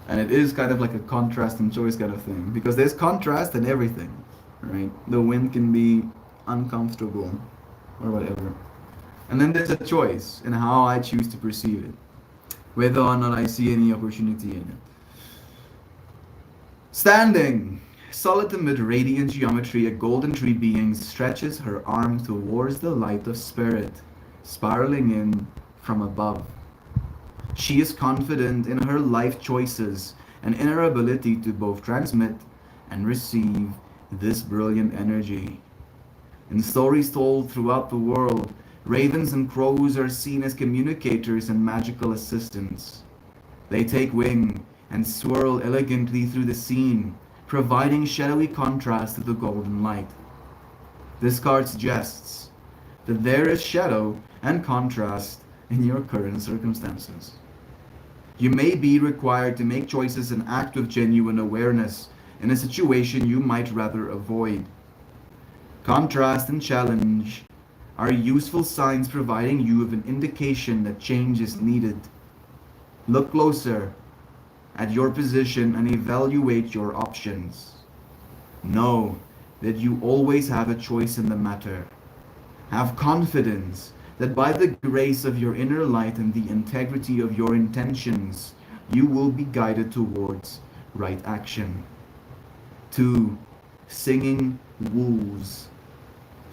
Speaker 1: And it is kind of like a contrast and choice kind of thing because there's contrast in everything, right? The wind can be uncomfortable or whatever. And then there's a choice in how I choose to perceive it, whether or not I see any opportunity in it. Standing, solid amid radiant geometry, a golden tree being stretches her arm towards the light of spirit, spiraling in from above. She is confident in her life choices and in her ability to both transmit and receive this brilliant energy. In stories told throughout the world, ravens and crows are seen as communicators and magical assistants. They take wing and swirl elegantly through the scene, providing shadowy contrast to the golden light. This card suggests that there is shadow and contrast in your current circumstances. You may be required to make choices and act with genuine awareness in a situation you might rather avoid. Contrast and challenge are useful signs providing you with an indication that change is needed. Look closer at your position and evaluate your options. Know that you always have a choice in the matter. Have confidence that by the grace of your inner light and the integrity of your intentions, you will be guided towards right action. 2. singing woos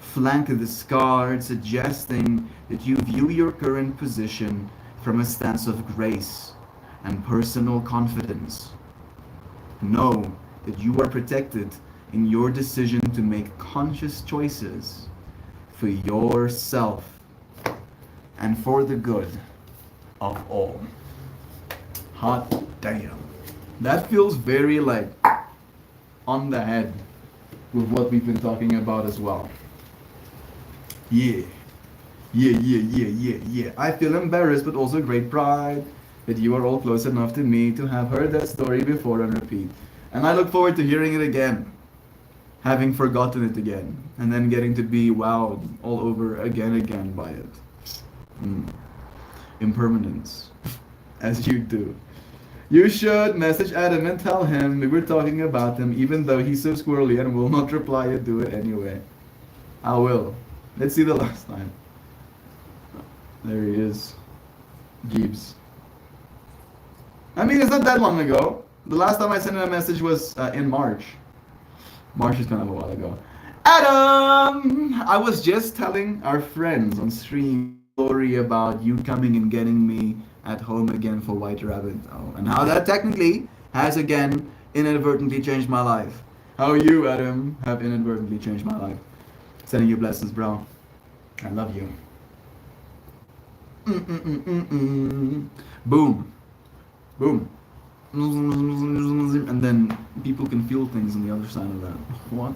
Speaker 1: flank the scarred, suggesting that you view your current position from a stance of grace and personal confidence. Know that you are protected in your decision to make conscious choices for yourself and for the good of all. Hot damn. That feels very like on the head with what we've been talking about as well. Yeah. Yeah. I feel embarrassed but also great pride that you are all close enough to me to have heard that story before on repeat. And I look forward to hearing it again, having forgotten it again, and then getting to be wowed all over again by it. Impermanence. As you do. You should message Adam and tell him we were talking about him, even though he's so squirrely and will not reply and do it anyway. I will. Let's see the last time. There he is. Jeeves. I mean, it's not that long ago. The last time I sent him a message was in March. March is kind of a while ago. Adam! I was just telling our friends on stream story about you coming and getting me at home again for White Rabbit. Oh, and how that technically has again inadvertently changed my life. How you, Adam, have inadvertently changed my life. Sending you blessings, bro. I love you. Boom. Boom. And then people can feel things on the other side of that. What?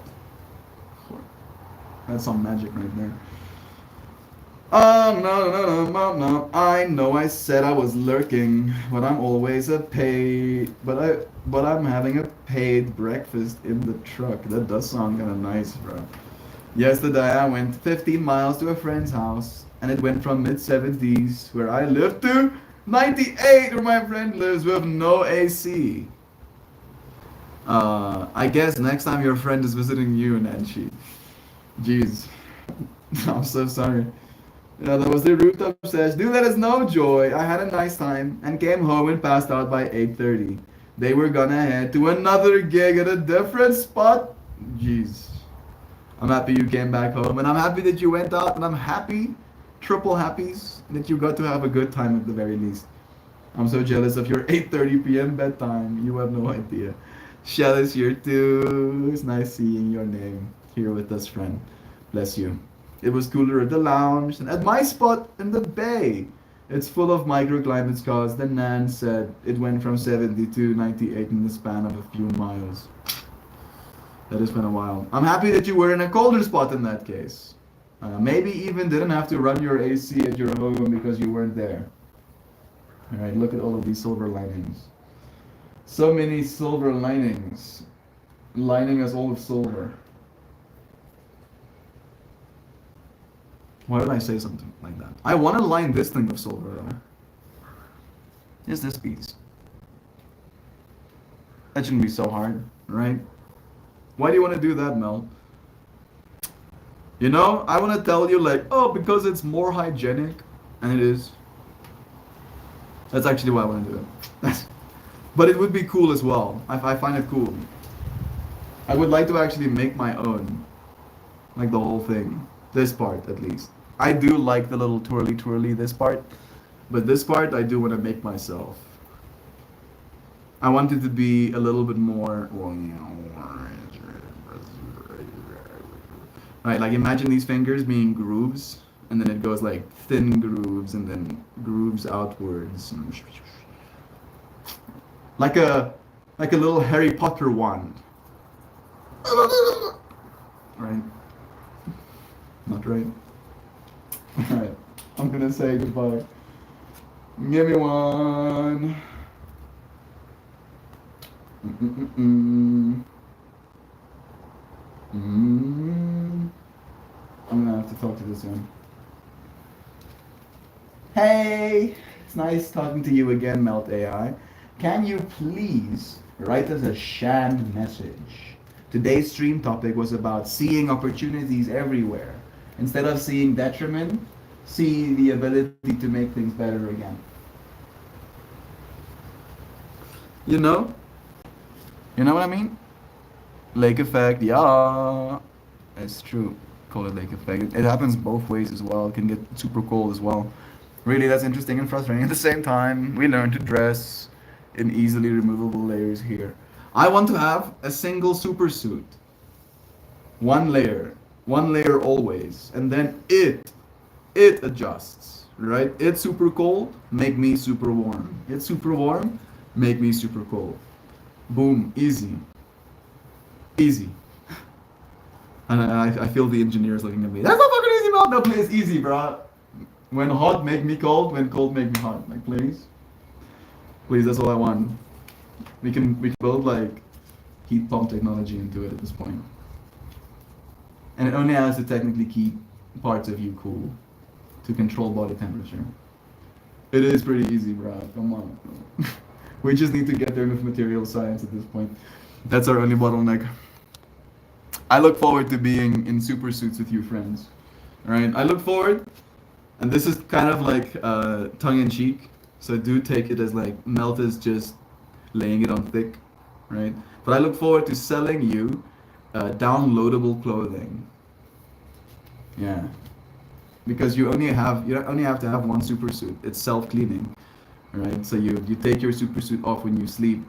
Speaker 1: That's some magic right there. No. I know I said I was lurking, but I'm always a paid. But I'm having a paid breakfast in the truck. That does sound kind of nice, bro. Yesterday I went 15 miles to a friend's house, and it went from mid-70s where I live to 98 where my friend lives with no AC. I guess next time your friend is visiting you, Nancy. Jeez. I'm so sorry. Yeah, that was the rooftop sesh. Dude, that is no joy. I had a nice time and came home and passed out by 8:30. They were gonna head to another gig at a different spot. Jeez. I'm happy you came back home, and I'm happy that you went out, and I'm happy, triple happies, that you got to have a good time at the very least. I'm so jealous of your 8:30 p.m. bedtime. You have no idea. Shell is here too. It's nice seeing your name here with us, friend. Bless you. It was cooler at the lounge and at my spot in the bay. It's full of microclimates cause the Nan said it went from 70 to 98 in the span of a few miles. That has been a while. I'm happy that you were in a colder spot in that case. Maybe even didn't have to run your AC at your home because you weren't there. Alright, look at all of these silver linings. So many silver linings. Lining us all with silver. Why did I say something like that? I want to line this thing with silver though. Here's this piece. That shouldn't be so hard, right? Why do you want to do that, Mel? You know, I want to tell you like, oh, because it's more hygienic. And it is. That's actually why I want to do it. But it would be cool as well. I find it cool. I would like to actually make my own. Like the whole thing. This part, at least. I do like the little twirly this part. But this part, I do want to make myself. I want it to be a little bit more... Right, like imagine these fingers being grooves. And then it goes like thin grooves and then grooves outwards. Like a little Harry Potter wand. Right? Not right? Alright, I'm gonna say goodbye. Give me one. I'm gonna have to talk to this one. Hey! It's nice talking to you again, Melt AI. Can you please write us a Shan message? Today's stream topic was about seeing opportunities everywhere. Instead of seeing detriment, see the ability to make things better again. You know? You know what I mean? Lake effect, yeah. It's true. Call it lake effect. It happens both ways as well. It can get super cold as well. Really, that's interesting and frustrating at the same time. We learn to dress in easily removable layers here. I want to have a single super suit. One layer always, and then it adjusts, right? It's super cold, make me super warm. It's super warm, make me super cold. Boom, easy, easy. And I feel the engineers looking at me. That's not fucking easy, bro. No, please, easy, bro. When hot, make me cold. When cold, make me hot. Like, please, please. That's all I want. We can build like heat pump technology into it at this point. And it only has to technically keep parts of you cool to control body temperature. It is pretty easy, bro. Come on. We just need to get there with material science at this point. That's our only bottleneck. I look forward to being in super suits with you, friends. Alright? I look forward, and this is kind of like tongue in cheek, so do take it as like Melt is just laying it on thick, right? But I look forward to selling you downloadable clothing. Yeah, because you only have to have one super suit. It's self-cleaning, right? So you take your super suit off when you sleep,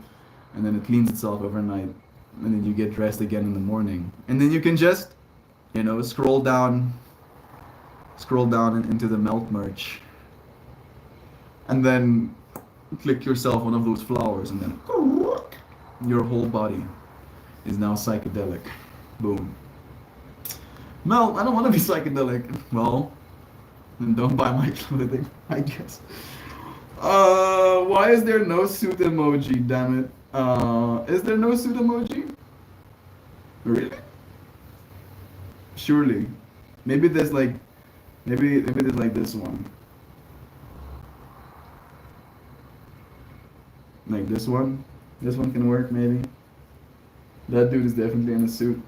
Speaker 1: and then it cleans itself overnight, and then you get dressed again in the morning, and then you can just, scroll down into the Melt merch, and then click yourself one of those flowers, and then your whole body is now psychedelic. Boom. Mel, I don't want to be psychedelic. Well, then don't buy my clothing, I guess. Why is there no suit emoji, damn it? Is there no suit emoji? Really? Surely. Maybe there's like, maybe there's like this one. Like this one. This one can work, maybe. That dude is definitely in a suit.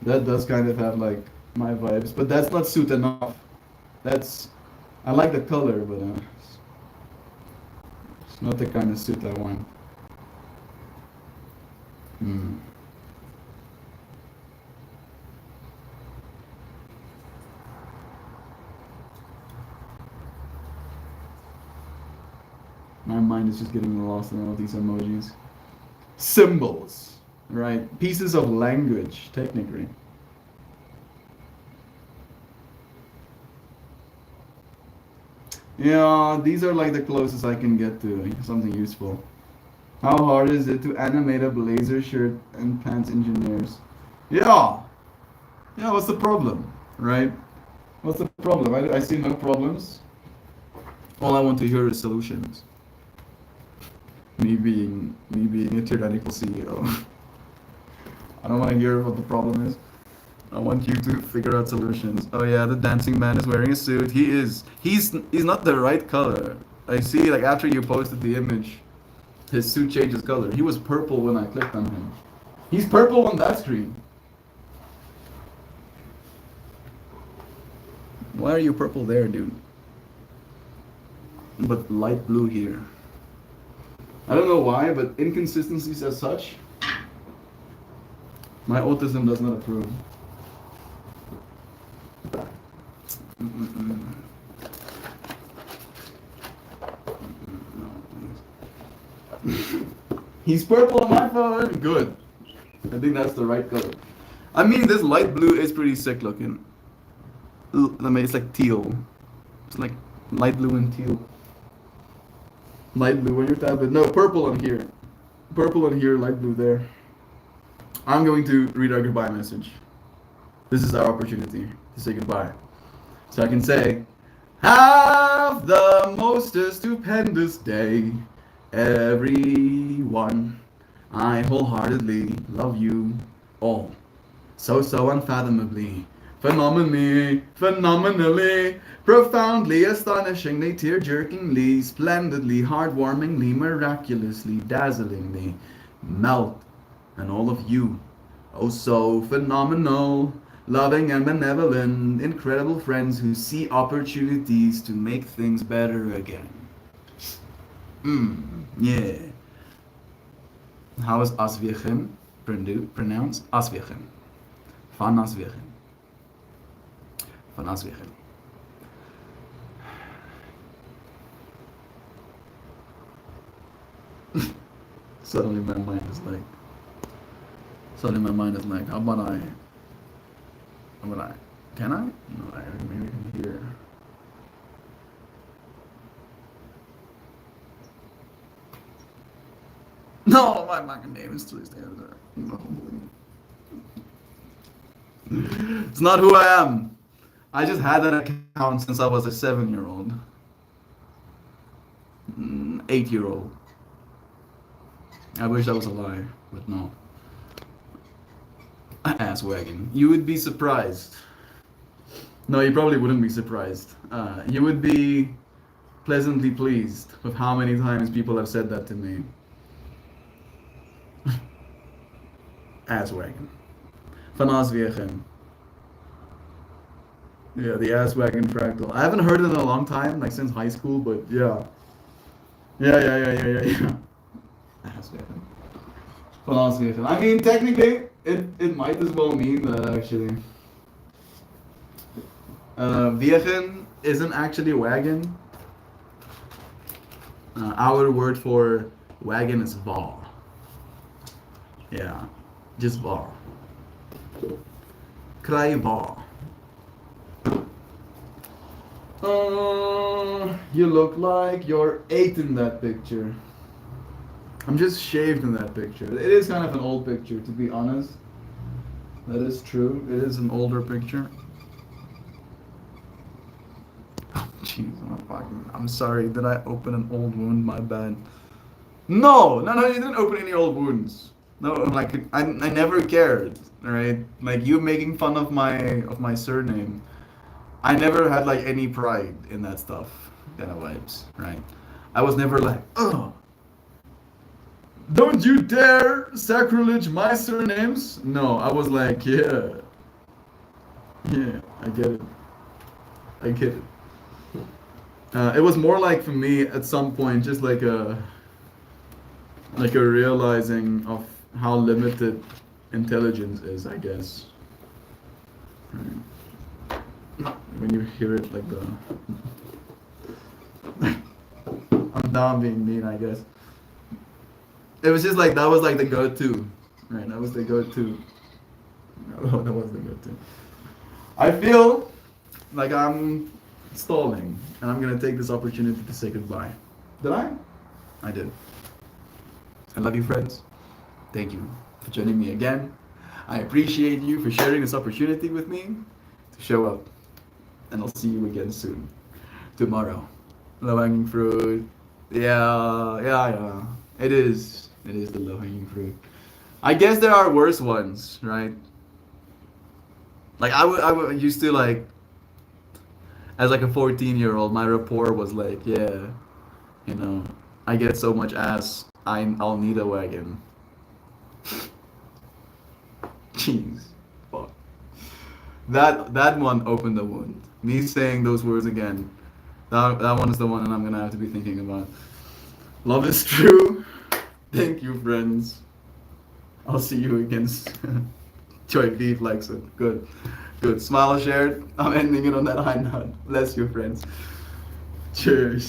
Speaker 1: That does kind of have like my vibes, but that's not suit enough. I like the color, but it's not the kind of suit I want. My mind is just getting lost in all these emojis. Symbols, right? Pieces of language, technically. Yeah, these are like the closest I can get to something useful. How hard is it to animate a blazer shirt and pants engineers? Yeah. Yeah, what's the problem, right? What's the problem? I see no problems. All I want to hear is solutions. Me being a tyrannical CEO. I don't want to hear what the problem is. I want you to figure out solutions. Oh yeah, the dancing man is wearing a suit. He's not the right color. I see, like, after you posted the image, his suit changes color. He was purple when I clicked on him. He's purple on that screen. Why are you purple there, dude? But light blue here. I don't know why, but inconsistencies as such, my autism does not approve. He's purple on my phone. Good. I think that's the right color. I mean, this light blue is pretty sick looking. I mean, it's like teal. It's like light blue and teal. Light blue on your tablet. No, purple on here. Purple on here, light blue there. I'm going to read our goodbye message. This is our opportunity to say goodbye. So I can say, have the most stupendous day, everyone. I wholeheartedly love you all. So unfathomably. Phenomenally, profoundly, astonishingly, tear-jerkingly, splendidly, heartwarmingly, miraculously, dazzlingly, Melt, and all of you, oh so phenomenal, loving and benevolent, incredible friends who see opportunities to make things better again. Yeah. How is Aswirchen pronounced? Aswirchen. Van Aswirchen. Van Aswirchen. Suddenly my mind is like, how about can I? No, maybe I can hear. No, my fucking name is Tuesday. It's not who I am. I just had that account since I was a 7-year-old. 8-year-old. I wish that was a lie, but no. Ass wagging. You would be surprised. No, you probably wouldn't be surprised. You would be pleasantly pleased with how many times people have said that to me. Ass wagging. Van Aswirchen. Yeah, the ass wagging fractal. I haven't heard it in a long time, like since high school, but yeah. Yeah. Ass wagging. Van Aswirchen. I mean, technically, it might as well mean that actually. Wirchen isn't actually wagon. Our word for wagon is var. Yeah, just var. Kraj var. You look like you're 8 in that picture. I'm just shaved in that picture. It is kind of an old picture, to be honest. That is true. It is an older picture. Oh, jeez, I'm sorry. Did I open an old wound? My bad. No, you didn't open any old wounds. No, like I never cared, right? Like you making fun of my surname. I never had like any pride in that stuff, kind of vibes, right? I was never like, oh, don't you dare sacrilege my surnames. No, I was like, yeah, I get it. It was more like for me at some point, just like a realizing of how limited intelligence is, I guess. Right. When you hear it like the I'm down being mean, I guess. It was just like that was like the go-to, right? That was the go-to. No, that was the go-to. I feel like I'm stalling, and I'm gonna take this opportunity to say goodbye. Did I? I did. I love you, friends. Thank you for joining me again. I appreciate you for sharing this opportunity with me to show up. And I'll see you again soon. Tomorrow. Low-hanging fruit. Yeah. It is the low-hanging fruit. I guess there are worse ones, right? Like I used to like, as like a 14-year-old, my rapport was like, yeah, you know, I get so much ass, I'll need a wagon. Jeez, fuck. That one opened the wound. Me saying those words again, that one is the one that I'm gonna have to be thinking about. Love is true. Thank you, friends. I'll see you again soon. Joy Beef likes it. Good. Smile shared. I'm ending it on that high note. Bless you, friends. Cheers.